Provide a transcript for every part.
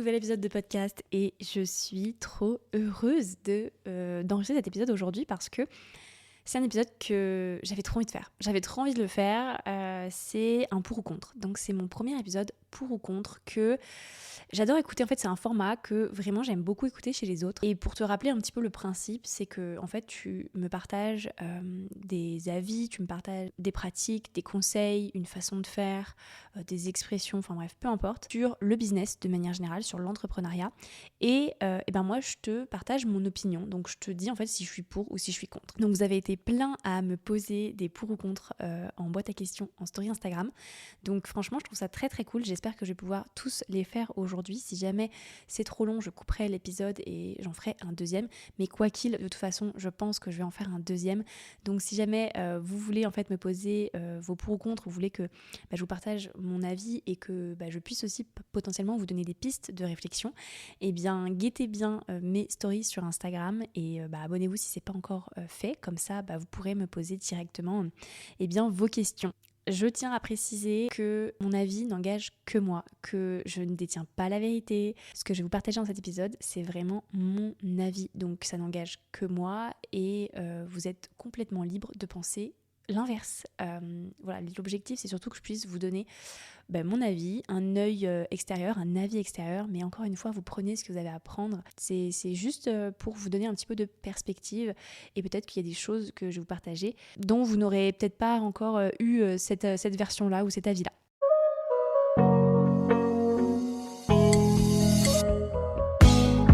nouvel épisode de podcast et je suis trop heureuse d'enregistrer cet épisode aujourd'hui parce que c'est un épisode que j'avais trop envie de faire. J'avais trop envie de le faire. C'est un pour ou contre. Donc c'est mon premier épisode pour ou contre que j'adore écouter. En fait, c'est un format que vraiment j'aime beaucoup écouter chez les autres. Et pour te rappeler un petit peu le principe, c'est que en fait tu me partages des avis, tu me partages des pratiques, des conseils, une façon de faire, des expressions, enfin bref, peu importe, sur le business de manière générale, sur l'entrepreneuriat. Et ben moi, je te partage mon opinion. Donc je te dis en fait si je suis pour ou si je suis contre. Donc vous avez été plein à me poser des pour ou contre en boîte à questions, en story Instagram. Donc franchement, je trouve ça très très cool. J'espère que je vais pouvoir tous les faire aujourd'hui. Si jamais c'est trop long, je couperai l'épisode et j'en ferai un deuxième. Mais quoi qu'il, de toute façon, je pense que je vais en faire un deuxième. Donc si jamais vous voulez en fait me poser vos pour ou contre, vous voulez que je vous partage mon avis et que je puisse aussi potentiellement vous donner des pistes de réflexion, eh bien guettez bien mes stories sur Instagram et abonnez-vous si c'est pas encore fait. Comme ça, vous pourrez me poser directement vos questions. Je tiens à préciser que mon avis n'engage que moi, que je ne détiens pas la vérité. Ce que je vais vous partager dans cet épisode, c'est vraiment mon avis. Donc ça n'engage que moi et vous êtes complètement libre de penser l'inverse. Voilà, l'objectif, c'est surtout que je puisse vous donner mon avis, un œil extérieur, un avis extérieur, mais encore une fois, vous prenez ce que vous avez à prendre. C'est juste pour vous donner un petit peu de perspective et peut-être qu'il y a des choses que je vais vous partager dont vous n'aurez peut-être pas encore eu cette version-là ou cet avis-là.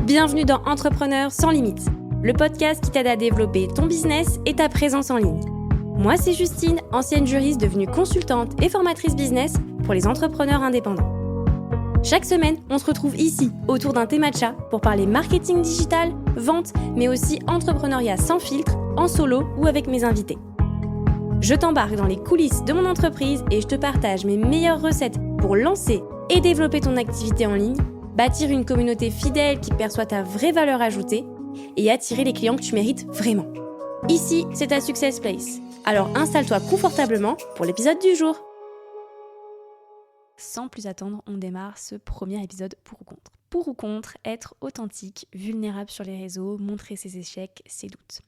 Bienvenue dans Entrepreneurs sans limites, le podcast qui t'aide à développer ton business et ta présence en ligne. Moi, c'est Justine, ancienne juriste devenue consultante et formatrice business pour les entrepreneurs indépendants. Chaque semaine, on se retrouve ici, autour d'un thé matcha, pour parler marketing digital, vente, mais aussi entrepreneuriat sans filtre, en solo ou avec mes invités. Je t'embarque dans les coulisses de mon entreprise et je te partage mes meilleures recettes pour lancer et développer ton activité en ligne, bâtir une communauté fidèle qui perçoit ta vraie valeur ajoutée et attirer les clients que tu mérites vraiment. Ici, c'est ta Success Place. Alors installe-toi confortablement pour l'épisode du jour. Sans plus attendre, on démarre ce premier épisode pour ou contre. Pour ou contre, être authentique, vulnérable sur les réseaux, montrer ses échecs, ses doutes.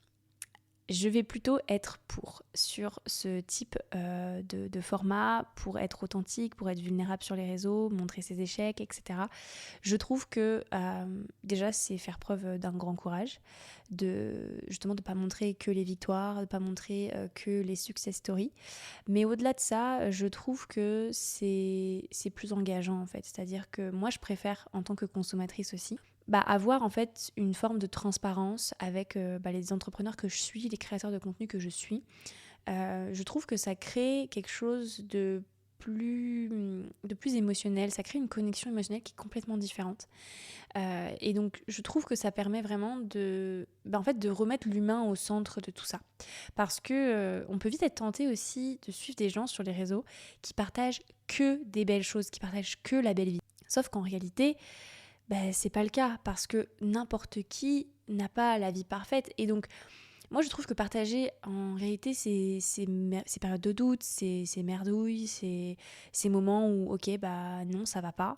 Je vais plutôt être pour sur ce type de format, pour être authentique, pour être vulnérable sur les réseaux, montrer ses échecs, etc. Je trouve que déjà c'est faire preuve d'un grand courage, justement de ne pas montrer que les victoires, de ne pas montrer que les success stories. Mais au-delà de ça, je trouve que c'est plus engageant en fait. C'est-à-dire que moi je préfère en tant que consommatrice aussi, avoir en fait une forme de transparence avec les entrepreneurs que je suis, les créateurs de contenu que je suis. Je trouve que ça crée quelque chose de plus émotionnel, ça crée une connexion émotionnelle qui est complètement différente. Et donc je trouve que ça permet vraiment de remettre l'humain au centre de tout ça. Parce que on peut vite être tenté aussi de suivre des gens sur les réseaux qui partagent que des belles choses, qui partagent que la belle vie. Sauf qu'en réalité, c'est pas le cas parce que n'importe qui n'a pas la vie parfaite. Et donc, moi, je trouve que partager, en réalité, ces périodes de doute, ces merdouilles, ces moments où, non, ça va pas.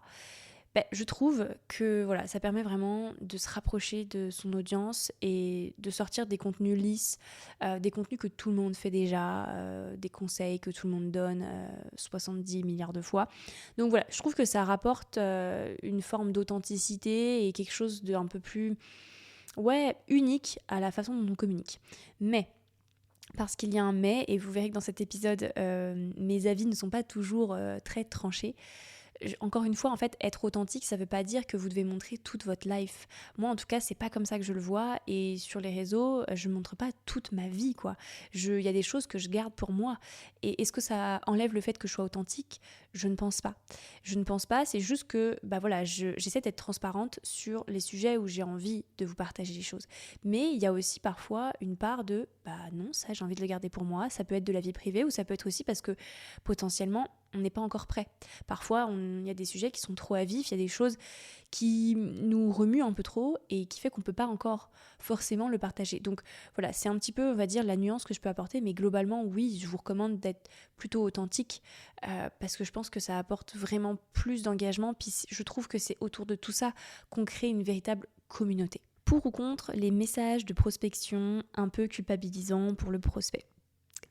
Je trouve que voilà, ça permet vraiment de se rapprocher de son audience et de sortir des contenus lisses, des contenus que tout le monde fait déjà, des conseils que tout le monde donne 70 milliards de fois. Donc voilà, je trouve que ça rapporte une forme d'authenticité et quelque chose d'un peu plus unique à la façon dont on communique. Mais parce qu'il y a un mais, et vous verrez que dans cet épisode, mes avis ne sont pas toujours très tranchés. Encore une fois, en fait, être authentique, ça veut pas dire que vous devez montrer toute votre life. Moi, en tout cas, c'est pas comme ça que je le vois. Et sur les réseaux, je montre pas toute ma vie, quoi. Il y a des choses que je garde pour moi. Et est-ce que ça enlève le fait que je sois authentique ? Je ne pense pas. Je ne pense pas. C'est juste que, j'essaie d'être transparente sur les sujets où j'ai envie de vous partager les choses. Mais il y a aussi parfois une part de, non, ça, j'ai envie de le garder pour moi. Ça peut être de la vie privée ou ça peut être aussi parce que potentiellement, on n'est pas encore prêt. Parfois, il y a des sujets qui sont trop à vif, il y a des choses qui nous remuent un peu trop et qui fait qu'on ne peut pas encore forcément le partager. Donc voilà, c'est un petit peu, on va dire, la nuance que je peux apporter, mais globalement, oui, je vous recommande d'être plutôt authentique parce que je pense que ça apporte vraiment plus d'engagement. Puis je trouve que c'est autour de tout ça qu'on crée une véritable communauté. Pour ou contre les messages de prospection un peu culpabilisants pour le prospect.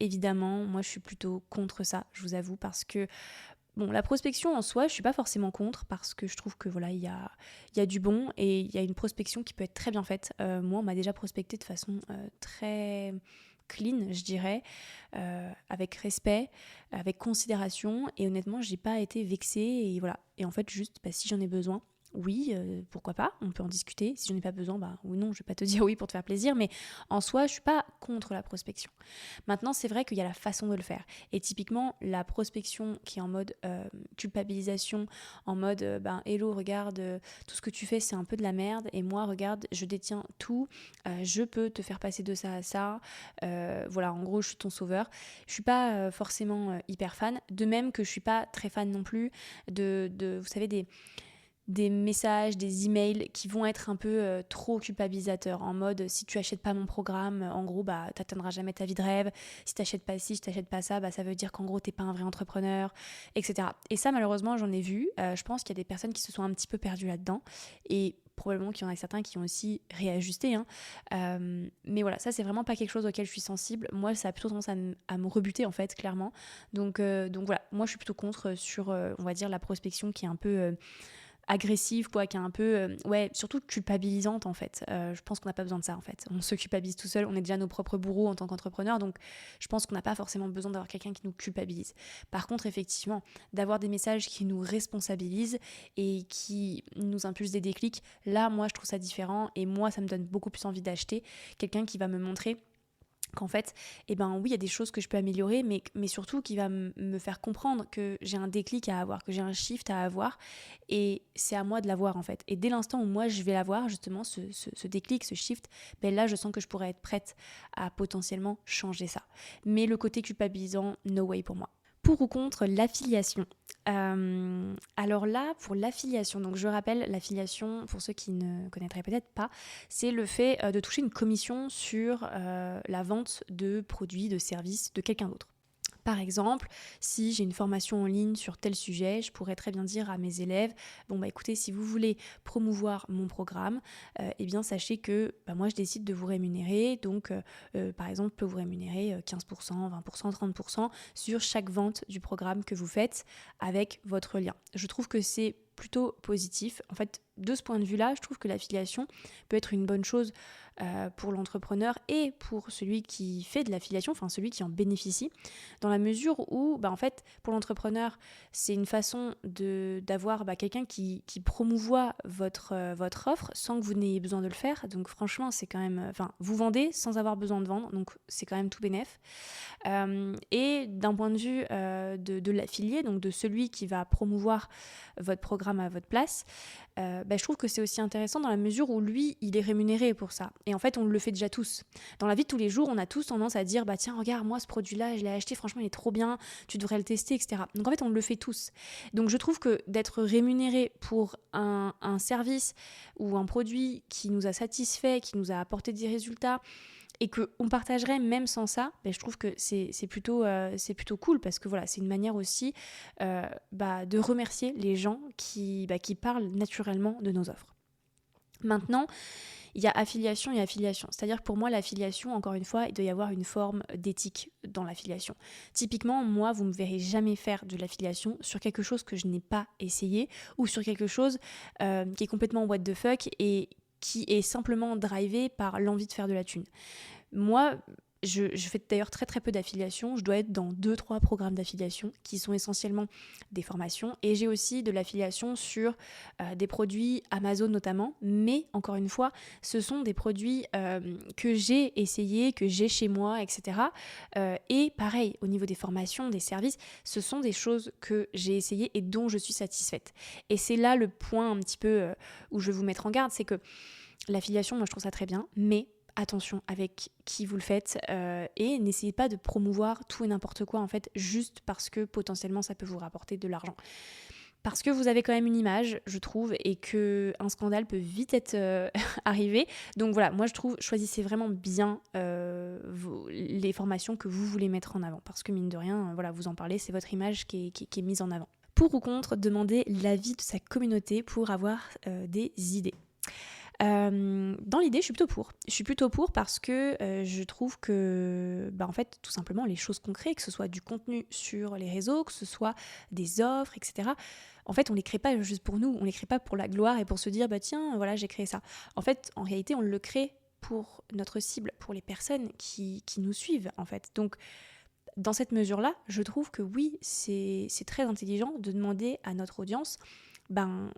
Évidemment, moi je suis plutôt contre ça, je vous avoue, parce que bon, la prospection en soi, je suis pas forcément contre parce que je trouve que voilà, il y a du bon et il y a une prospection qui peut être très bien faite. Moi, on m'a déjà prospecté de façon très clean, je dirais, avec respect, avec considération, et honnêtement, j'ai pas été vexée et voilà. Et en fait, juste, si j'en ai besoin, oui, pourquoi pas, on peut en discuter. Si j'en ai pas besoin, ou non, je vais pas te dire oui pour te faire plaisir, mais en soi, je suis pas contre la prospection. Maintenant, c'est vrai qu'il y a la façon de le faire. Et typiquement, la prospection qui est en mode culpabilisation, en mode hello, regarde, tout ce que tu fais, c'est un peu de la merde, et moi, regarde, je détiens tout, je peux te faire passer de ça à ça, voilà, en gros, je suis ton sauveur. Je suis pas forcément hyper fan, de même que je suis pas très fan non plus de vous savez, des messages, des emails qui vont être un peu trop culpabilisateurs, en mode si tu achètes pas mon programme, en gros t'atteindras jamais ta vie de rêve, si t'achètes pas ci, si t'achètes pas ça, ça veut dire qu'en gros t'es pas un vrai entrepreneur, etc. Et ça, malheureusement, j'en ai vu. Je pense qu'il y a des personnes qui se sont un petit peu perdues là-dedans, et probablement qu'il y en a certains qui ont aussi réajusté, mais voilà, ça c'est vraiment pas quelque chose auquel je suis sensible. Moi, ça a plutôt tendance à me rebuter en fait, clairement. Donc voilà, moi je suis plutôt contre sur on va dire la prospection qui est un peu agressive, qui est un peu, surtout culpabilisante en fait. Je pense qu'on n'a pas besoin de ça en fait. On se culpabilise tout seul, on est déjà nos propres bourreaux en tant qu'entrepreneur, donc je pense qu'on n'a pas forcément besoin d'avoir quelqu'un qui nous culpabilise. Par contre, effectivement, d'avoir des messages qui nous responsabilisent et qui nous impulsent des déclics, là, moi, je trouve ça différent, et moi, ça me donne beaucoup plus envie d'acheter quelqu'un qui va me montrer qu'en fait, oui, il y a des choses que je peux améliorer, mais surtout qui va me faire comprendre que j'ai un déclic à avoir, que j'ai un shift à avoir, et c'est à moi de l'avoir en fait. Et dès l'instant où moi je vais l'avoir, justement, ce déclic, ce shift, là je sens que je pourrais être prête à potentiellement changer ça. Mais le côté culpabilisant, no way pour moi. Pour ou contre l'affiliation. Alors là, pour l'affiliation, donc je rappelle, l'affiliation, pour ceux qui ne connaîtraient peut-être pas, c'est le fait de toucher une commission sur la vente de produits, de services de quelqu'un d'autre. Par exemple, si j'ai une formation en ligne sur tel sujet, je pourrais très bien dire à mes élèves, écoutez, si vous voulez promouvoir mon programme, sachez que moi je décide de vous rémunérer, donc par exemple, je peux vous rémunérer 15%, 20%, 30% sur chaque vente du programme que vous faites avec votre lien. Je trouve que c'est plutôt positif. En fait, de ce point de vue-là, je trouve que l'affiliation peut être une bonne chose pour l'entrepreneur et pour celui qui fait de l'affiliation, enfin celui qui en bénéficie, dans la mesure où, en fait, pour l'entrepreneur, c'est une façon d'avoir quelqu'un qui promouvoit votre offre sans que vous n'ayez besoin de le faire. Donc franchement, c'est quand même... vous vendez sans avoir besoin de vendre, donc c'est quand même tout bénef. Et d'un point de vue de l'affilié, donc de celui qui va promouvoir votre programme à votre place, je trouve que c'est aussi intéressant dans la mesure où lui, il est rémunéré pour ça. Et en fait, on le fait déjà tous. Dans la vie de tous les jours, on a tous tendance à dire tiens, regarde, moi, ce produit-là, je l'ai acheté, franchement, il est trop bien, tu devrais le tester, etc. Donc en fait, on le fait tous. Donc je trouve que d'être rémunéré pour un service ou un produit qui nous a satisfait, qui nous a apporté des résultats, et qu'on partagerait même sans ça, je trouve que c'est plutôt cool, parce que voilà, c'est une manière aussi de remercier les gens qui parlent naturellement de nos offres. Maintenant, il y a affiliation et affiliation. C'est-à-dire que pour moi, l'affiliation, encore une fois, il doit y avoir une forme d'éthique dans l'affiliation. Typiquement, moi, vous ne me verrez jamais faire de l'affiliation sur quelque chose que je n'ai pas essayé, ou sur quelque chose qui est complètement what the fuck et qui est simplement drivé par l'envie de faire de la thune. Moi, je fais d'ailleurs très très peu d'affiliation. Je dois être dans 2-3 programmes d'affiliation qui sont essentiellement des formations, et j'ai aussi de l'affiliation sur des produits Amazon notamment, mais encore une fois, ce sont des produits que j'ai essayés, que j'ai chez moi, etc. Et pareil, au niveau des formations, des services, ce sont des choses que j'ai essayées et dont je suis satisfaite. Et c'est là le point un petit peu où je vais vous mettre en garde, c'est que l'affiliation, moi je trouve ça très bien, mais attention avec qui vous le faites et n'essayez pas de promouvoir tout et n'importe quoi en fait juste parce que potentiellement ça peut vous rapporter de l'argent. Parce que vous avez quand même une image, je trouve, et qu'un scandale peut vite être arrivé. Donc voilà, moi je trouve, choisissez vraiment bien les formations que vous voulez mettre en avant. Parce que mine de rien, voilà, vous en parlez, c'est votre image qui est mise en avant. Pour ou contre, demandez l'avis de sa communauté pour avoir des idées. Dans l'idée, je suis plutôt pour. Je suis plutôt pour parce que je trouve que, en fait, tout simplement, les choses qu'on crée, que ce soit du contenu sur les réseaux, que ce soit des offres, etc., en fait, on les crée pas juste pour nous, on les crée pas pour la gloire et pour se dire, tiens, voilà, j'ai créé ça. En fait, en réalité, on le crée pour notre cible, pour les personnes qui nous suivent, en fait. Donc, dans cette mesure-là, je trouve que oui, c'est très intelligent de demander à notre audience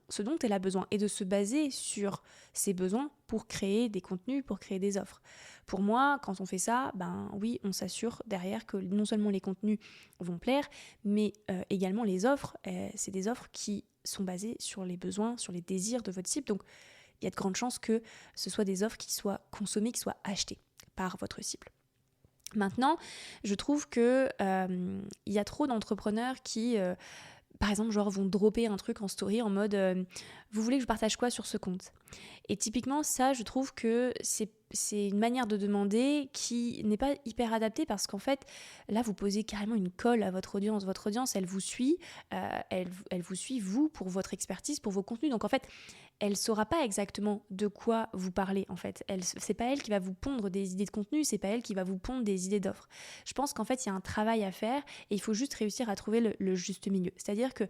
ce dont elle a besoin et de se baser sur ses besoins pour créer des contenus, pour créer des offres. Pour moi, quand on fait ça, oui, on s'assure derrière que non seulement les contenus vont plaire, mais également les offres, c'est des offres qui sont basées sur les besoins, sur les désirs de votre cible. Donc, il y a de grandes chances que ce soit des offres qui soient consommées, qui soient achetées par votre cible. Maintenant, je trouve que il y a trop d'entrepreneurs qui par exemple, vont dropper un truc en story en mode vous voulez que je partage quoi sur ce compte ? Et typiquement, ça, je trouve que c'est une manière de demander qui n'est pas hyper adaptée parce qu'en fait, là, vous posez carrément une colle à votre audience. Votre audience, elle vous suit, elle vous suit, vous, pour votre expertise, pour vos contenus. Donc, en fait, elle ne saura pas exactement de quoi vous parlez, en fait. C'est pas elle qui va vous pondre des idées de contenu, c'est pas elle qui va vous pondre des idées d'offres. Je pense qu'en fait, il y a un travail à faire et il faut juste réussir à trouver le juste milieu. C'est-à-dire que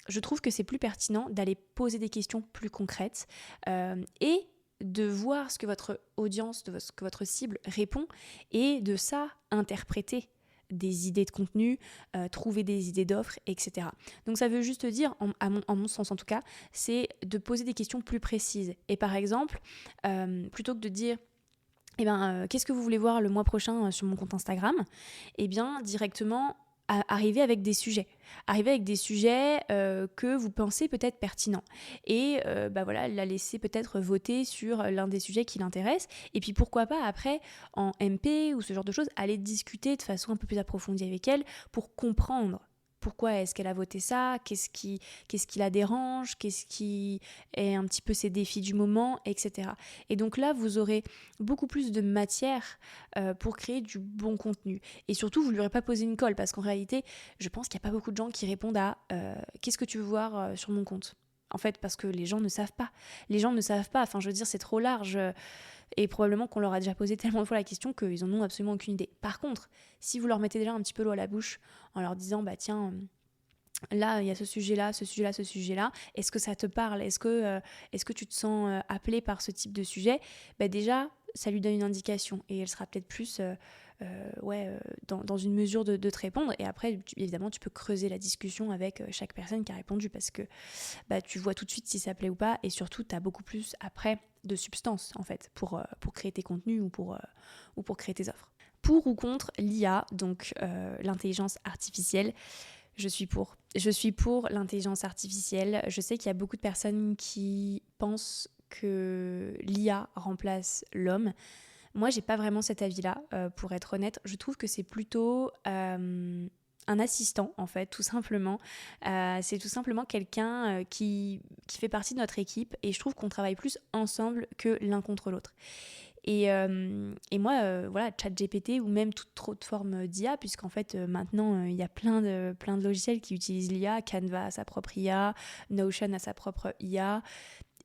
je trouve que c'est plus pertinent d'aller poser des questions plus concrètes et de voir ce que votre audience, ce que votre cible répond et de ça interpréter des idées de contenu, trouver des idées d'offres, etc. Donc ça veut juste dire, en mon sens en tout cas, c'est de poser des questions plus précises. Et par exemple, plutôt que de dire qu'est-ce que vous voulez voir le mois prochain sur mon compte Instagram ? Eh bien, directement, arriver avec des sujets. Arriver avec des sujets que vous pensez peut-être pertinents. Et la laisser peut-être voter sur l'un des sujets qui l'intéresse. Et puis pourquoi pas après, en MP ou ce genre de choses, aller discuter de façon un peu plus approfondie avec elle pour comprendre pourquoi est-ce qu'elle a voté ça, qu'est-ce qui la dérange, qu'est-ce qui est un petit peu ses défis du moment, etc. Et donc là, vous aurez beaucoup plus de matière pour créer du bon contenu. Et surtout, vous ne lui aurez pas posé une colle, parce qu'en réalité, je pense qu'il n'y a pas beaucoup de gens qui répondent à « qu'est-ce que tu veux voir sur mon compte ?» En fait, parce que les gens ne savent pas. Les gens ne savent pas, enfin je veux dire, c'est trop large. Et probablement qu'on leur a déjà posé tellement de fois la question qu'ils en ont absolument aucune idée. Par contre, si vous leur mettez déjà un petit peu l'eau à la bouche en leur disant tiens, là il y a ce sujet-là, est-ce que ça te parle ? Est-ce que tu te sens appelé par ce type de sujet ? Déjà, ça lui donne une indication et elle sera peut-être plus dans une mesure de te répondre. Et après, évidemment, tu peux creuser la discussion avec chaque personne qui a répondu parce que tu vois tout de suite si ça plaît ou pas et surtout, tu as beaucoup plus après de substance en fait pour créer tes contenus ou pour créer tes offres. Pour ou contre l'IA, donc l'intelligence artificielle, je suis pour. Je suis pour l'intelligence artificielle. Je sais qu'il y a beaucoup de personnes qui pensent que l'IA remplace l'homme. Moi, j'ai pas vraiment cet avis-là, pour être honnête. Je trouve que c'est plutôt un assistant, en fait, tout simplement. C'est tout simplement quelqu'un qui fait partie de notre équipe et je trouve qu'on travaille plus ensemble que l'un contre l'autre. Et moi, ChatGPT ou même toute autre forme d'IA, puisqu'en fait, maintenant, il y a plein de logiciels qui utilisent l'IA. Canva a sa propre IA, Notion a sa propre IA.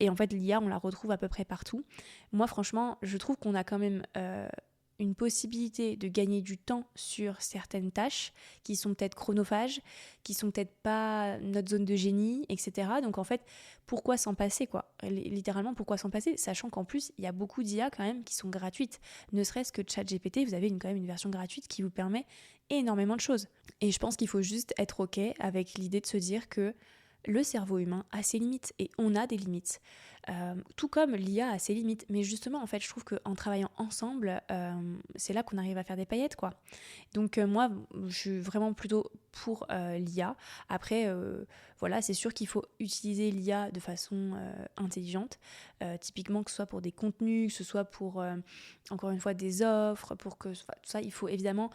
Et en fait, l'IA, on la retrouve à peu près partout. Moi, franchement, je trouve qu'on a quand même une possibilité de gagner du temps sur certaines tâches qui sont peut-être chronophages, qui sont peut-être pas notre zone de génie, etc. Donc en fait, pourquoi s'en passer, quoi ? Littéralement, pourquoi s'en passer ? Sachant qu'en plus, il y a beaucoup d'IA quand même qui sont gratuites. Ne serait-ce que ChatGPT, vous avez quand même une version gratuite qui vous permet énormément de choses. Et je pense qu'il faut juste être OK avec l'idée de se dire que le cerveau humain a ses limites et on a des limites. Tout comme l'IA a ses limites. Mais justement, en fait, je trouve qu'en travaillant ensemble, c'est là qu'on arrive à faire des paillettes, quoi. Donc moi, je suis vraiment plutôt pour l'IA. Après, voilà, c'est sûr qu'il faut utiliser l'IA de façon intelligente. Typiquement, que ce soit pour des contenus, que ce soit pour, encore une fois, des offres, pour que tout ça, il faut évidemment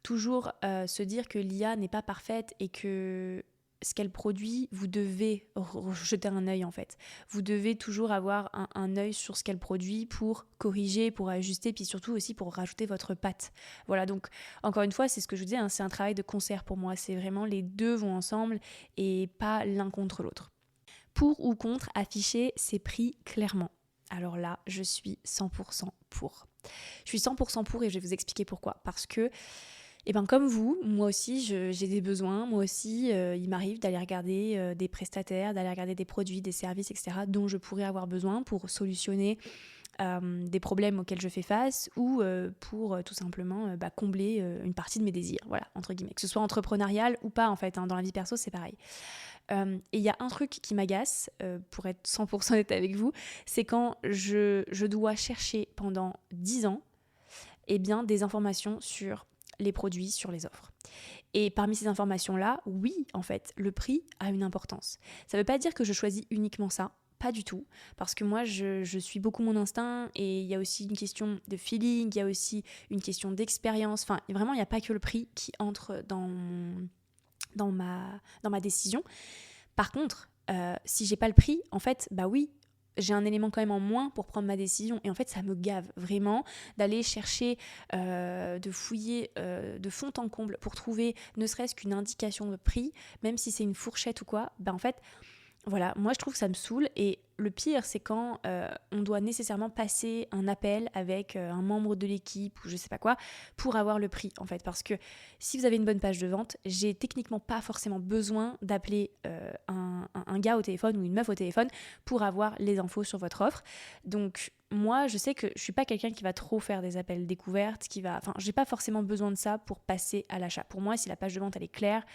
toujours se dire que l'IA n'est pas parfaite et que ce qu'elle produit, vous devez jeter un œil en fait. Vous devez toujours avoir un œil sur ce qu'elle produit pour corriger, pour ajuster, puis surtout aussi pour rajouter votre patte. Voilà, donc encore une fois, c'est ce que je vous disais, hein, c'est un travail de concert pour moi. C'est vraiment les deux vont ensemble et pas l'un contre l'autre. Pour ou contre afficher ses prix clairement. Alors là, je suis 100% pour. Je suis 100% pour et je vais vous expliquer pourquoi. Parce que et bien comme vous, moi aussi j'ai des besoins, moi aussi il m'arrive d'aller regarder des prestataires, d'aller regarder des produits, des services, etc. dont je pourrais avoir besoin pour solutionner des problèmes auxquels je fais face ou pour tout simplement combler une partie de mes désirs, voilà, entre guillemets. Que ce soit entrepreneurial ou pas en fait, hein, dans la vie perso c'est pareil. Et il y a un truc qui m'agace, pour être 100% honnête avec vous, c'est quand je dois chercher pendant 10 ans des informations sur les produits, sur les offres. Et parmi ces informations-là, oui, en fait, le prix a une importance. Ça ne veut pas dire que je choisis uniquement ça, pas du tout, parce que moi, je suis beaucoup mon instinct et il y a aussi une question de feeling, il y a aussi une question d'expérience. Enfin, vraiment, il n'y a pas que le prix qui entre dans ma décision. Par contre, si j'ai pas le prix, en fait, bah oui, j'ai un élément quand même en moins pour prendre ma décision. Et en fait, ça me gave vraiment d'aller chercher, de fouiller de fond en comble pour trouver ne serait-ce qu'une indication de prix, même si c'est une fourchette ou quoi. Bah en fait, voilà, moi je trouve que ça me saoule et le pire c'est quand on doit nécessairement passer un appel avec un membre de l'équipe ou je sais pas quoi pour avoir le prix en fait, parce que si vous avez une bonne page de vente, j'ai techniquement pas forcément besoin d'appeler un gars au téléphone ou une meuf au téléphone pour avoir les infos sur votre offre. Donc moi je sais que je suis pas quelqu'un qui va trop faire des appels découvertes, j'ai pas forcément besoin de ça pour passer à l'achat. Pour moi si la page de vente elle est claire,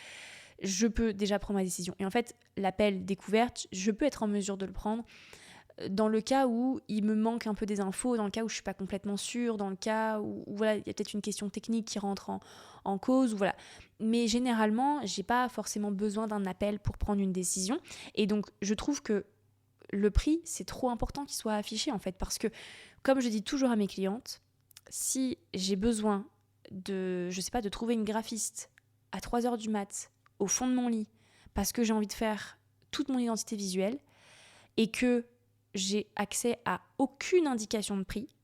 je peux déjà prendre ma décision. Et en fait, l'appel découverte, je peux être en mesure de le prendre dans le cas où il me manque un peu des infos, dans le cas où je suis pas complètement sûre, dans le cas où voilà, il y a peut-être une question technique qui rentre en cause, ou voilà. Mais généralement, j'ai pas forcément besoin d'un appel pour prendre une décision. Et donc, je trouve que le prix, c'est trop important qu'il soit affiché en fait, parce que, comme je dis toujours à mes clientes, si j'ai besoin de trouver une graphiste à 3h du mat' au fond de mon lit parce que j'ai envie de faire toute mon identité visuelle et que j'ai accès à aucune indication de prix,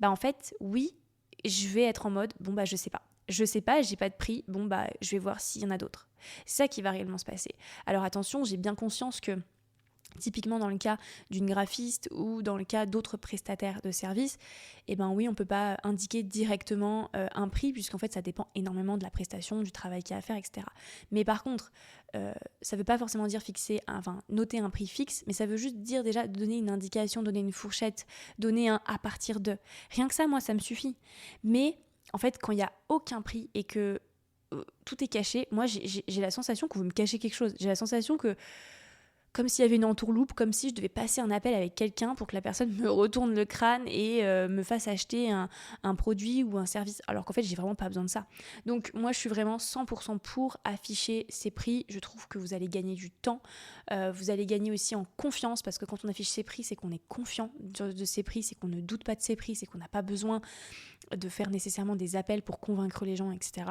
bah en fait, oui, je vais être en mode, je sais pas. Je sais pas, j'ai pas de prix, je vais voir s'il y en a d'autres. C'est ça qui va réellement se passer. Alors attention, j'ai bien conscience que typiquement dans le cas d'une graphiste ou dans le cas d'autres prestataires de services, oui, on ne peut pas indiquer directement un prix puisqu'en fait ça dépend énormément de la prestation, du travail qu'il y a à faire, etc. Mais par contre, ça ne veut pas forcément dire noter un prix fixe, mais ça veut juste dire déjà donner une indication, donner une fourchette, donner un à partir de. Rien que ça, moi, ça me suffit. Mais en fait, quand il n'y a aucun prix et que tout est caché, moi j'ai la sensation que vous me cachez quelque chose. J'ai la sensation que comme s'il y avait une entourloupe, comme si je devais passer un appel avec quelqu'un pour que la personne me retourne le crâne et me fasse acheter un produit ou un service, alors qu'en fait j'ai vraiment pas besoin de ça. Donc moi je suis vraiment 100% pour afficher ces prix. Je trouve que vous allez gagner du temps, vous allez gagner aussi en confiance, parce que quand on affiche ses prix, c'est qu'on est confiant de ses prix, c'est qu'on ne doute pas de ses prix, c'est qu'on n'a pas besoin de faire nécessairement des appels pour convaincre les gens, etc.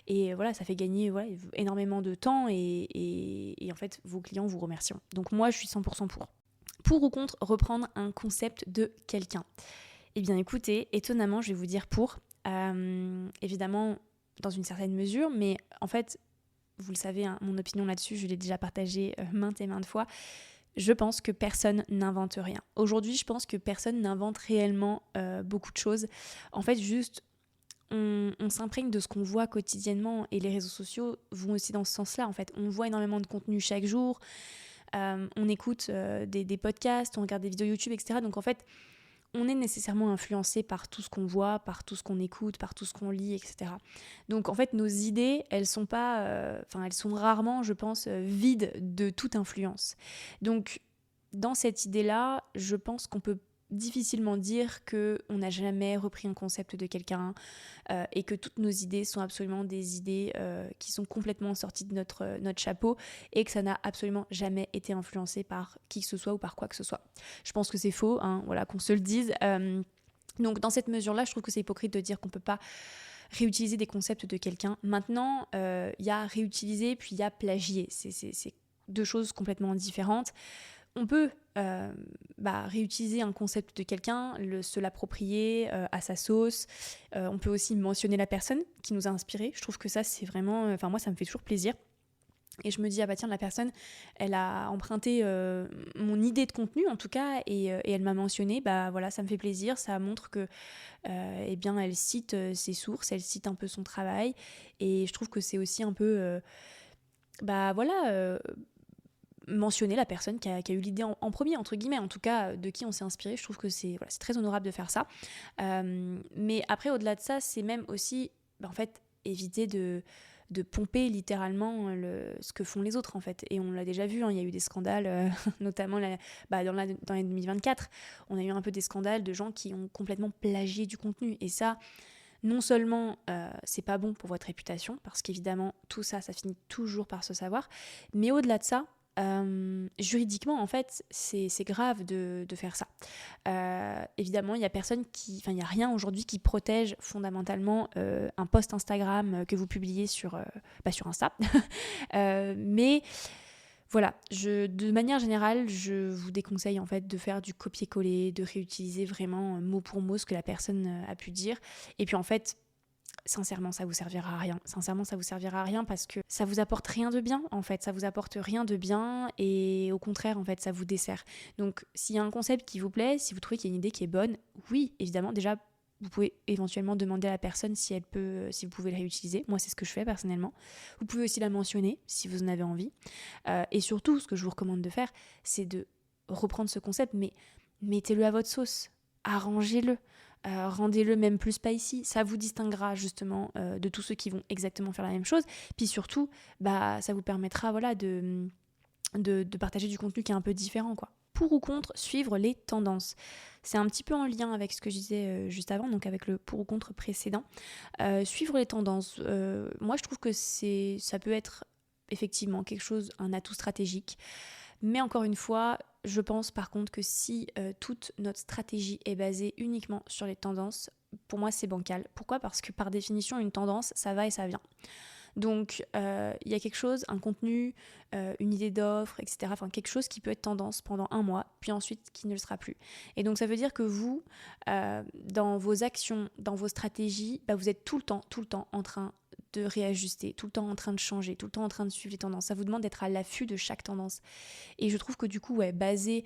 Et voilà, ça fait gagner énormément de temps et en fait, vos clients vous remercient. Donc moi, je suis 100% pour. Pour ou contre reprendre un concept de quelqu'un? Eh bien écoutez, étonnamment, je vais vous dire pour. Évidemment, dans une certaine mesure, mais en fait, vous le savez, hein, mon opinion là-dessus, je l'ai déjà partagée maintes et maintes fois. Je pense que personne n'invente rien. Aujourd'hui, je pense que personne n'invente réellement beaucoup de choses. En fait, juste, on s'imprègne de ce qu'on voit quotidiennement et les réseaux sociaux vont aussi dans ce sens-là. En fait, on voit énormément de contenu chaque jour, on écoute des podcasts, on regarde des vidéos YouTube, etc. Donc en fait, on est nécessairement influencé par tout ce qu'on voit, par tout ce qu'on écoute, par tout ce qu'on lit, etc. Donc en fait, nos idées, elles sont rarement, je pense, vides de toute influence. Donc dans cette idée-là, je pense qu'on peut difficilement dire qu'on n'a jamais repris un concept de quelqu'un et que toutes nos idées sont absolument des idées qui sont complètement sorties de notre chapeau et que ça n'a absolument jamais été influencé par qui que ce soit ou par quoi que ce soit. Je pense que c'est faux, hein, voilà, qu'on se le dise. Donc dans cette mesure-là, je trouve que c'est hypocrite de dire qu'on ne peut pas réutiliser des concepts de quelqu'un. Maintenant, il y a réutiliser puis il y a plagier. C'est deux choses complètement différentes. On peut réutiliser un concept de quelqu'un, se l'approprier à sa sauce. On peut aussi mentionner la personne qui nous a inspiré. Je trouve que ça, c'est vraiment... moi, ça me fait toujours plaisir. Et je me dis, tiens, la personne, elle a emprunté mon idée de contenu, en tout cas, et elle m'a mentionné. Voilà, ça me fait plaisir. Ça montre que, elle cite ses sources, elle cite un peu son travail. Et je trouve que c'est aussi un peu... mentionner la personne qui a eu l'idée en premier, entre guillemets, en tout cas de qui on s'est inspiré. Je trouve que c'est très honorable de faire ça. Mais après, au-delà de ça, c'est même aussi éviter de pomper littéralement ce que font les autres, en fait. Et on l'a déjà vu, hein, il y a eu des scandales, notamment dans l'année 2024, on a eu un peu des scandales de gens qui ont complètement plagié du contenu. Et ça, non seulement c'est pas bon pour votre réputation, parce qu'évidemment, tout ça, ça finit toujours par se savoir, mais au-delà de ça, juridiquement, en fait, c'est grave de faire ça. Évidemment, il y a rien aujourd'hui qui protège fondamentalement un post Instagram que vous publiez sur Insta. Mais voilà, de manière générale, je vous déconseille en fait de faire du copier-coller, de réutiliser vraiment mot pour mot ce que la personne a pu dire. Et puis en fait, sincèrement, ça vous servira à rien. Sincèrement, ça vous servira à rien parce que ça vous apporte rien de bien, en fait. Ça vous apporte rien de bien et au contraire, en fait, ça vous dessert. Donc, s'il y a un concept qui vous plaît, si vous trouvez qu'il y a une idée qui est bonne, oui, évidemment, déjà, vous pouvez éventuellement demander à la personne si vous pouvez le réutiliser. Moi, c'est ce que je fais personnellement. Vous pouvez aussi la mentionner si vous en avez envie. Et surtout, ce que je vous recommande de faire, c'est de reprendre ce concept, mais mettez-le à votre sauce. Arrangez-le. Rendez-le même plus spicy, ça vous distinguera justement de tous ceux qui vont exactement faire la même chose, puis surtout ça vous permettra de partager du contenu qui est un peu différent, quoi. Pour ou contre suivre les tendances, c'est un petit peu en lien avec ce que je disais juste avant, donc avec le pour ou contre précédent. Suivre les tendances, moi je trouve que ça peut être effectivement un atout stratégique. Mais encore une fois, je pense par contre que si toute notre stratégie est basée uniquement sur les tendances, pour moi c'est bancal. Pourquoi ? Parce que par définition, une tendance, ça va et ça vient. Donc il y a quelque chose, un contenu, une idée d'offre, etc. Enfin quelque chose qui peut être tendance pendant un mois, puis ensuite qui ne le sera plus. Et donc ça veut dire que vous, dans vos actions, dans vos stratégies, vous êtes tout le temps en train de réajuster, tout le temps en train de changer, tout le temps en train de suivre les tendances. Ça vous demande d'être à l'affût de chaque tendance. Et je trouve que du coup, baser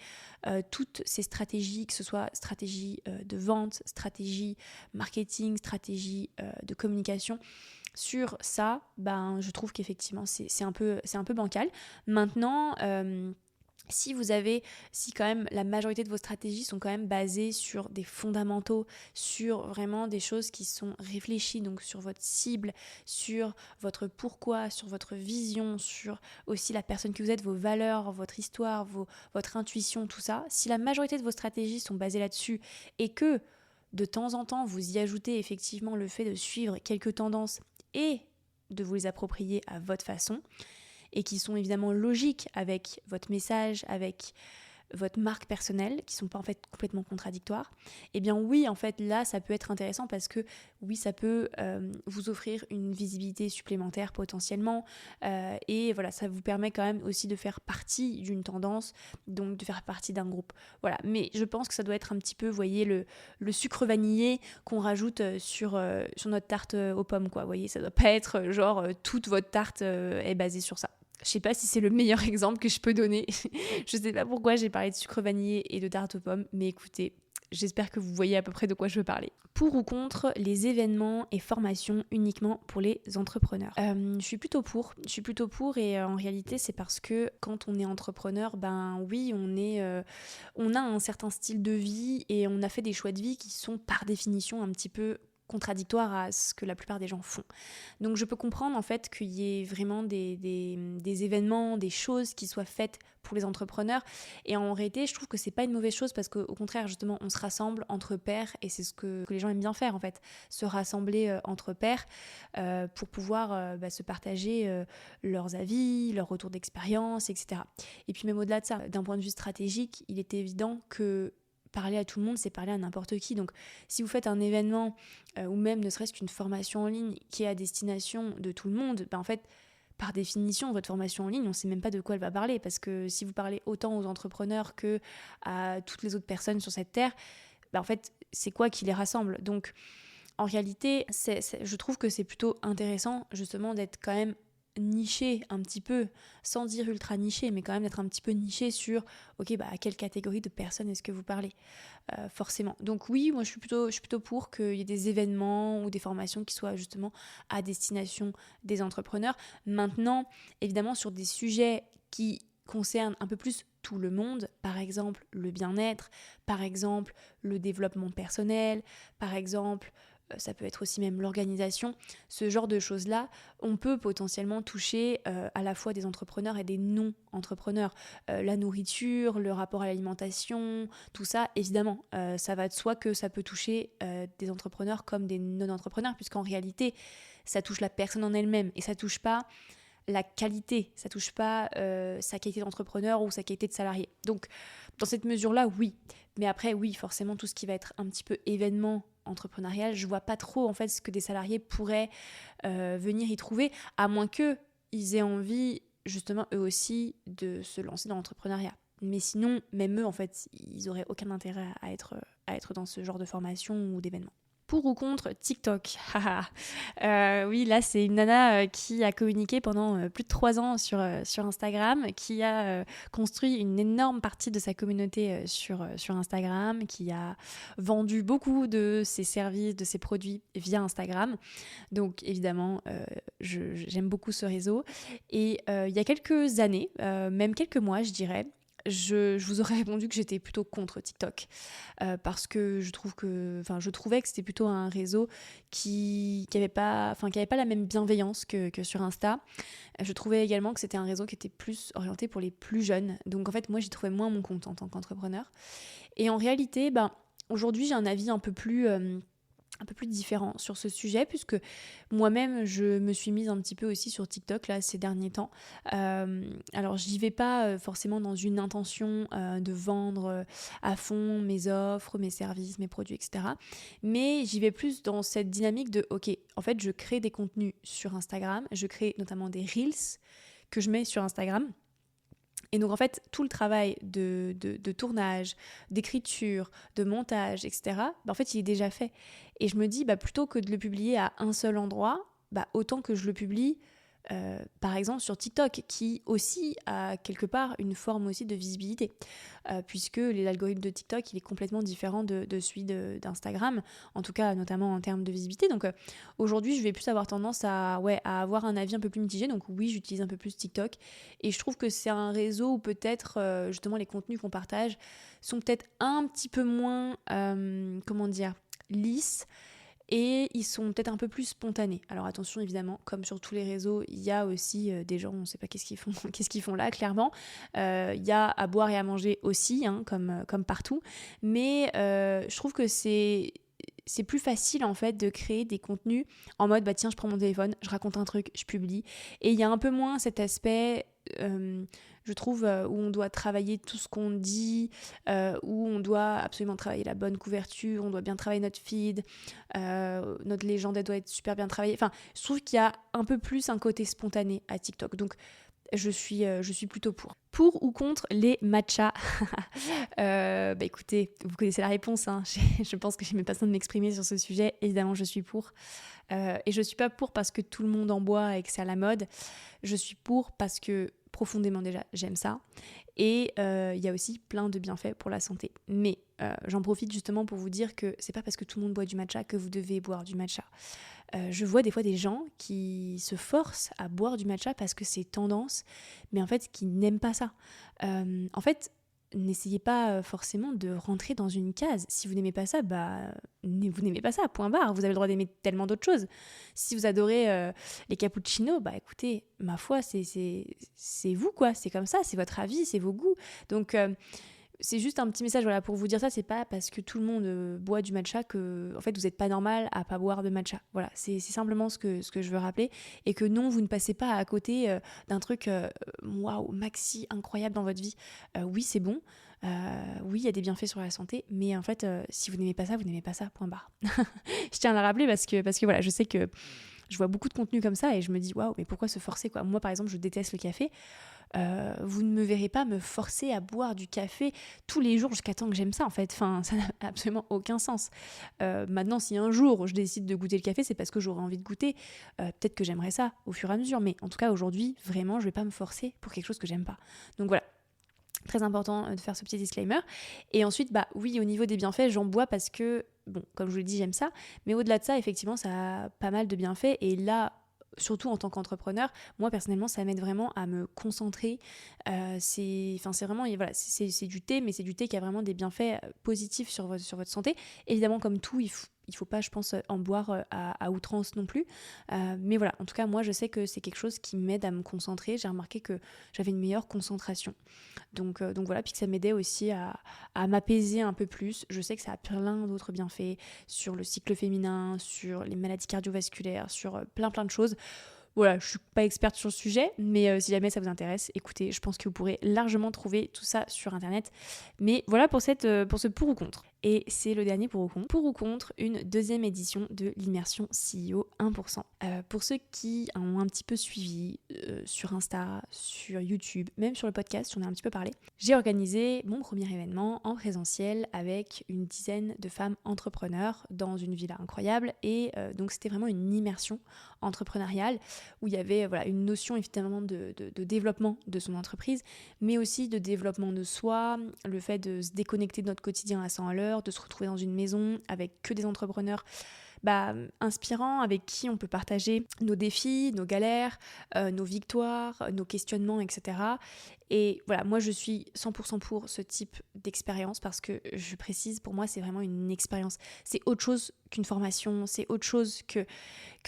toutes ces stratégies, que ce soit stratégie de vente, stratégie marketing, stratégie de communication, sur ça, je trouve qu'effectivement, c'est un peu bancal. Maintenant, si quand même la majorité de vos stratégies sont quand même basées sur des fondamentaux, sur vraiment des choses qui sont réfléchies, donc sur votre cible, sur votre pourquoi, sur votre vision, sur aussi la personne que vous êtes, vos valeurs, votre histoire, votre intuition, tout ça, si la majorité de vos stratégies sont basées là-dessus et que de temps en temps vous y ajoutez effectivement le fait de suivre quelques tendances et de vous les approprier à votre façon, et qui sont évidemment logiques avec votre message, avec votre marque personnelle, qui ne sont pas en fait complètement contradictoires, eh bien oui, en fait, là, ça peut être intéressant parce que oui, ça peut vous offrir une visibilité supplémentaire potentiellement, et voilà, ça vous permet quand même aussi de faire partie d'une tendance, donc de faire partie d'un groupe. Voilà, mais je pense que ça doit être un petit peu, vous voyez, le sucre vanillé qu'on rajoute sur notre tarte aux pommes, quoi. Vous voyez, ça doit pas être genre toute votre tarte est basée sur ça. Je sais pas si c'est le meilleur exemple que je peux donner. Je sais pas pourquoi j'ai parlé de sucre vanillé et de tarte aux pommes, mais écoutez, j'espère que vous voyez à peu près de quoi je veux parler. Pour ou contre les événements et formations uniquement pour les entrepreneurs. Je suis plutôt pour et en réalité c'est parce que quand on est entrepreneur, ben oui, on a un certain style de vie et on a fait des choix de vie qui sont par définition un petit peu contradictoires à ce que la plupart des gens font. Donc je peux comprendre en fait qu'il y ait vraiment des événements, des choses qui soient faites pour les entrepreneurs, et en réalité je trouve que c'est pas une mauvaise chose parce qu'au contraire justement on se rassemble entre pairs et c'est ce que les gens aiment bien faire en fait, se rassembler entre pairs pour pouvoir se partager leurs avis, leurs retours d'expérience, etc. Et puis même au-delà de ça, d'un point de vue stratégique, il est évident que parler à tout le monde, c'est parler à n'importe qui. Donc, si vous faites un événement ou même ne serait-ce qu'une formation en ligne qui est à destination de tout le monde, en fait, par définition, votre formation en ligne, on ne sait même pas de quoi elle va parler. Parce que si vous parlez autant aux entrepreneurs que à toutes les autres personnes sur cette terre, en fait, c'est quoi qui les rassemble ? Donc, en réalité, je trouve que c'est plutôt intéressant, justement, d'être quand même niché un petit peu, sans dire ultra niché, mais quand même d'être un petit peu niché sur à quelle catégorie de personnes est-ce que vous parlez forcément. Donc oui, moi je suis plutôt pour qu'il y ait des événements ou des formations qui soient justement à destination des entrepreneurs. Maintenant, évidemment, sur des sujets qui concernent un peu plus tout le monde, par exemple le bien-être, par exemple le développement personnel, par exemple ça peut être aussi même l'organisation, ce genre de choses-là, on peut potentiellement toucher à la fois des entrepreneurs et des non-entrepreneurs. La nourriture, le rapport à l'alimentation, tout ça, évidemment, ça va de soi que ça peut toucher des entrepreneurs comme des non-entrepreneurs, puisqu'en réalité, ça touche la personne en elle-même et ça touche pas la qualité, ça touche pas sa qualité d'entrepreneur ou sa qualité de salarié. Donc, dans cette mesure-là, oui. Mais après, oui, forcément, tout ce qui va être un petit peu événement entrepreneurial, je vois pas trop en fait ce que des salariés pourraient venir y trouver, à moins qu'ils aient envie, justement, eux aussi, de se lancer dans l'entrepreneuriat. Mais sinon, même eux, en fait, ils auraient aucun intérêt à être dans ce genre de formation ou d'événement. Pour ou contre TikTok ? Oui, là, c'est une nana qui a communiqué pendant plus de 3 ans sur Instagram, qui a construit une énorme partie de sa communauté sur Instagram, qui a vendu beaucoup de ses services, de ses produits via Instagram. Donc, évidemment, j'aime beaucoup ce réseau. Et il y a quelques années, même quelques mois, je dirais, je vous aurais répondu que j'étais plutôt contre TikTok parce que je trouvais que c'était plutôt un réseau qui avait pas la même bienveillance que sur Insta. Je trouvais également que c'était un réseau qui était plus orienté pour les plus jeunes. Donc en fait, moi, j'y trouvais moins mon compte en tant qu'entrepreneur. Et en réalité, aujourd'hui, j'ai un avis un peu plus différent sur ce sujet, puisque moi-même je me suis mise un petit peu aussi sur TikTok là ces derniers temps. Alors j'y vais pas forcément dans une intention de vendre à fond mes offres, mes services, mes produits, etc. Mais j'y vais plus dans cette dynamique de en fait je crée des contenus sur Instagram, je crée notamment des Reels que je mets sur Instagram. Et donc en fait, tout le travail de tournage, d'écriture, de montage, etc., en fait, il est déjà fait. Et je me dis, plutôt que de le publier à un seul endroit, autant que je le publie, par exemple, sur TikTok, qui aussi a quelque part une forme aussi de visibilité, puisque l'algorithme de TikTok, il est complètement différent de celui d'Instagram, en tout cas, notamment en termes de visibilité. Donc aujourd'hui, je vais plus avoir tendance à avoir un avis un peu plus mitigé. Donc oui, j'utilise un peu plus TikTok. Et je trouve que c'est un réseau où peut-être, justement, les contenus qu'on partage sont peut-être un petit peu moins, lisses. Et ils sont peut-être un peu plus spontanés. Alors attention, évidemment, comme sur tous les réseaux, il y a aussi des gens, on ne sait pas qu'est-ce qu'ils font là, clairement. Il y a à boire et à manger aussi, comme partout. Mais je trouve que c'est plus facile en fait de créer des contenus en mode tiens, je prends mon téléphone, je raconte un truc, je publie. Et il y a un peu moins cet aspect je trouve, où on doit travailler tout ce qu'on dit, où on doit absolument travailler la bonne couverture, on doit bien travailler notre feed, notre légende doit être super bien travaillée. Enfin, je trouve qu'il y a un peu plus un côté spontané à TikTok. Donc, je suis plutôt pour. Pour ou contre les matchas ? Écoutez, vous connaissez la réponse. Je pense que j'ai même pas besoin de m'exprimer sur ce sujet. Évidemment, je suis pour. Et je suis pas pour parce que tout le monde en boit et que c'est à la mode. Je suis pour parce que profondément déjà, j'aime ça. Et il y a aussi plein de bienfaits pour la santé. Mais j'en profite justement pour vous dire que c'est pas parce que tout le monde boit du matcha que vous devez boire du matcha. Je vois des fois des gens qui se forcent à boire du matcha parce que c'est tendance, mais en fait qui n'aiment pas ça. En fait, n'essayez pas forcément de rentrer dans une case. Si vous n'aimez pas ça, vous n'aimez pas ça, point barre. Vous avez le droit d'aimer tellement d'autres choses. Si vous adorez les cappuccinos, écoutez, ma foi, c'est vous quoi, c'est comme ça, c'est votre avis, c'est vos goûts. Donc c'est juste un petit message pour vous dire ça, c'est pas parce que tout le monde boit du matcha que en fait vous n'êtes pas normal à pas boire de matcha. Voilà, c'est simplement ce que je veux rappeler, et que non, vous ne passez pas à côté d'un truc waouh, maxi incroyable dans votre vie. Oui, c'est bon. Oui, il y a des bienfaits sur la santé, mais en fait, si vous n'aimez pas ça, vous n'aimez pas ça, point barre. Je tiens à le rappeler parce que voilà, je sais que je vois beaucoup de contenu comme ça et je me dis waouh, mais pourquoi se forcer quoi. Moi par exemple, je déteste le café. Vous ne me verrez pas me forcer à boire du café tous les jours jusqu'à temps que j'aime ça en fait. Enfin, ça n'a absolument aucun sens. Maintenant, si un jour je décide de goûter le café, c'est parce que j'aurais envie de goûter. Peut-être que j'aimerais ça au fur et à mesure, mais en tout cas aujourd'hui, vraiment, je vais pas me forcer pour quelque chose que j'aime pas. Donc voilà. Très important de faire ce petit disclaimer. Et ensuite, oui, au niveau des bienfaits, j'en bois parce que, bon, comme je vous l'ai dit, j'aime ça. Mais au-delà de ça, effectivement, ça a pas mal de bienfaits. Et là, surtout en tant qu'entrepreneur, moi personnellement ça m'aide vraiment à me concentrer. C'est vraiment, voilà, c'est du thé, mais c'est du thé qui a vraiment des bienfaits positifs sur votre santé. Évidemment, comme tout, il faut pas, je pense, en boire à outrance non plus. Mais voilà, en tout cas, moi je sais que c'est quelque chose qui m'aide à me concentrer. J'ai remarqué que j'avais une meilleure concentration. Donc voilà, puis que ça m'aidait aussi à m'apaiser un peu plus. Je sais que ça a plein d'autres bienfaits sur le cycle féminin, sur les maladies cardiovasculaires, sur plein de choses. Voilà, je suis pas experte sur le sujet, mais si jamais ça vous intéresse, écoutez, je pense que vous pourrez largement trouver tout ça sur internet. Mais voilà pour ce pour ou contre. Et c'est le dernier pour ou contre. Pour ou contre, une deuxième édition de l'immersion CEO 1%. Pour ceux qui ont un petit peu suivi sur Insta, sur YouTube, même sur le podcast, j'en ai un petit peu parlé, j'ai organisé mon premier événement en présentiel avec une dizaine de femmes entrepreneurs dans une villa incroyable. Et donc c'était vraiment une immersion entrepreneuriale où il y avait une notion évidemment de développement de son entreprise, mais aussi de développement de soi, le fait de se déconnecter de notre quotidien à 100 à l'heure, de se retrouver dans une maison avec que des entrepreneurs inspirants, avec qui on peut partager nos défis, nos galères, nos victoires, nos questionnements, etc. Et voilà, moi je suis 100% pour ce type d'expérience parce que, je précise, pour moi c'est vraiment une expérience. C'est autre chose qu'une formation, c'est autre chose que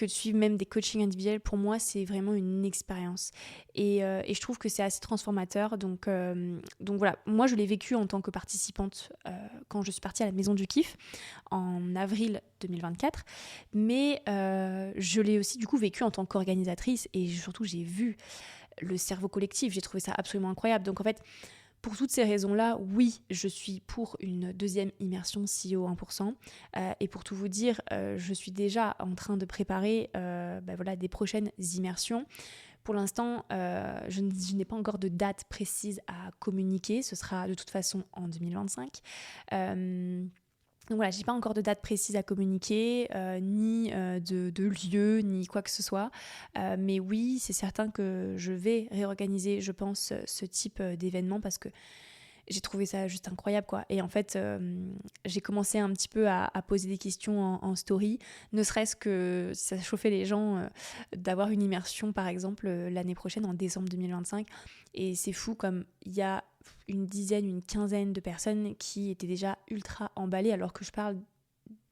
de suivre même des coachings individuels. Pour moi c'est vraiment une expérience. Et je trouve que c'est assez transformateur. Donc voilà, moi je l'ai vécu en tant que participante quand je suis partie à la Maison du Kiff en avril 2024. Mais je l'ai aussi du coup vécu en tant qu'organisatrice et surtout j'ai vu le cerveau collectif, j'ai trouvé ça absolument incroyable. Donc en fait, pour toutes ces raisons-là, oui, je suis pour une deuxième immersion CEO 1%. Et pour tout vous dire, je suis déjà en train de préparer des prochaines immersions. Pour l'instant, je n'ai pas encore de date précise à communiquer. Ce sera de toute façon en 2025. Donc voilà, j'ai pas encore de date précise à communiquer, ni de lieu, ni quoi que ce soit. Mais oui, c'est certain que je vais réorganiser, je pense, ce type d'événement parce que j'ai trouvé ça juste incroyable, quoi. Et en fait, j'ai commencé un petit peu à poser des questions en story, ne serait-ce que si ça chauffait les gens d'avoir une immersion, par exemple, l'année prochaine, en décembre 2025. Et c'est fou comme il y a une quinzaine de personnes qui étaient déjà ultra emballées, alors que je parle,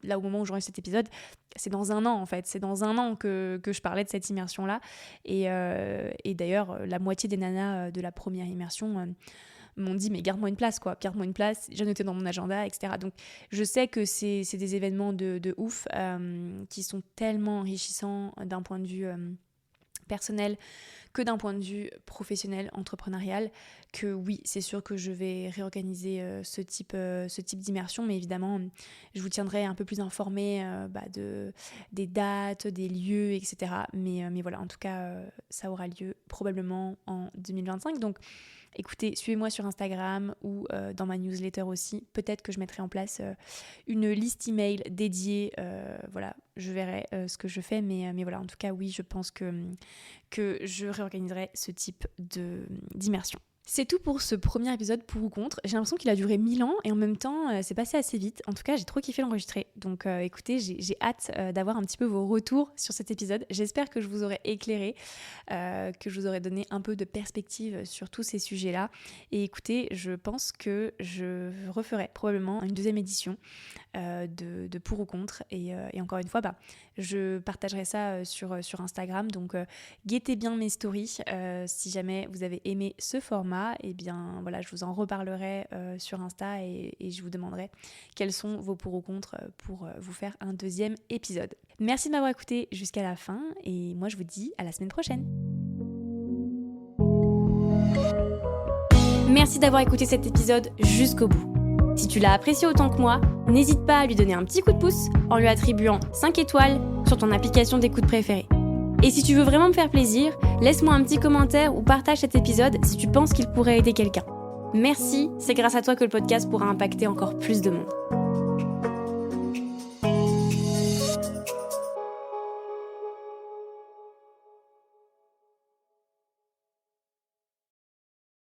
là au moment où j'enregistre cet épisode, c'est dans un an en fait, c'est dans un an que je parlais de cette immersion-là. Et d'ailleurs, la moitié des nanas de la première immersion m'ont dit mais garde-moi une place quoi, garde-moi une place, j'ai noté dans mon agenda, etc. Donc je sais que c'est des événements de ouf qui sont tellement enrichissants d'un point de vue personnel que d'un point de vue professionnel, entrepreneurial, que oui, c'est sûr que je vais réorganiser ce type d'immersion, mais évidemment, je vous tiendrai un peu plus informé des dates, des lieux, etc. Mais voilà, en tout cas, ça aura lieu probablement en 2025. Donc, écoutez, suivez-moi sur Instagram ou dans ma newsletter aussi. Peut-être que je mettrai en place une liste email dédiée. Voilà, je verrai ce que je fais. Mais voilà, en tout cas, oui, je pense que je réorganiserai ce type d'immersion. C'est tout pour ce premier épisode pour ou contre. J'ai l'impression qu'il a duré 1000 ans et en même temps, c'est passé assez vite. En tout cas, j'ai trop kiffé l'enregistrer. Donc écoutez, j'ai hâte d'avoir un petit peu vos retours sur cet épisode. J'espère que je vous aurai éclairé, que je vous aurai donné un peu de perspective sur tous ces sujets-là. Et écoutez, je pense que je referai probablement une deuxième édition de pour ou contre. Et encore une fois, je partagerai ça sur Instagram. Donc guettez bien mes stories. Si jamais vous avez aimé ce format, et bien voilà, je vous en reparlerai sur Insta et je vous demanderai quels sont vos pour ou contre pour vous faire un deuxième épisode. Merci de m'avoir écouté jusqu'à la fin et moi je vous dis à la semaine prochaine. Merci d'avoir écouté cet épisode jusqu'au bout. Si tu l'as apprécié autant que moi, n'hésite pas à lui donner un petit coup de pouce en lui attribuant 5 étoiles sur ton application d'écoute préférée. Et si tu veux vraiment me faire plaisir, laisse-moi un petit commentaire ou partage cet épisode si tu penses qu'il pourrait aider quelqu'un. Merci, c'est grâce à toi que le podcast pourra impacter encore plus de monde.